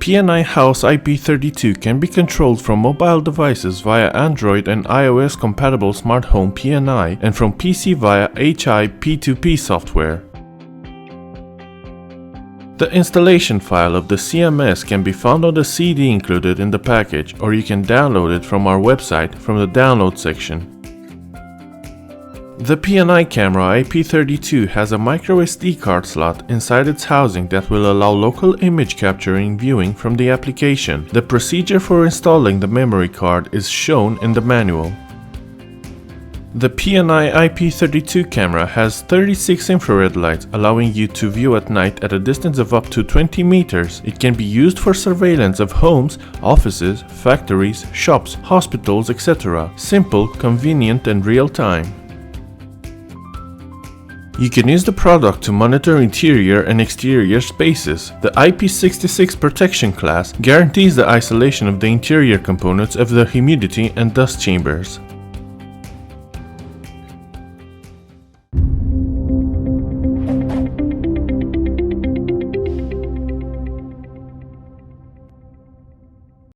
PNI House IP32 can be controlled from mobile devices via Android and iOS compatible smart home PNI and from PC via HI P2P software. The installation file of the CMS can be found on the CD included in the package, or you can download it from our website from the download section. The PNI camera IP32 has a microSD card slot inside its housing that will allow local image capturing viewing from the application. The procedure for installing the memory card is shown in the manual. The PNI IP32 camera has 36 infrared lights, allowing you to view at night at a distance of up to 20 meters. It can be used for surveillance of homes, offices, factories, shops, hospitals, etc. Simple, convenient and real-time. You can use the product to monitor interior and exterior spaces. The IP66 protection class guarantees the isolation of the interior components of the humidity and dust chambers.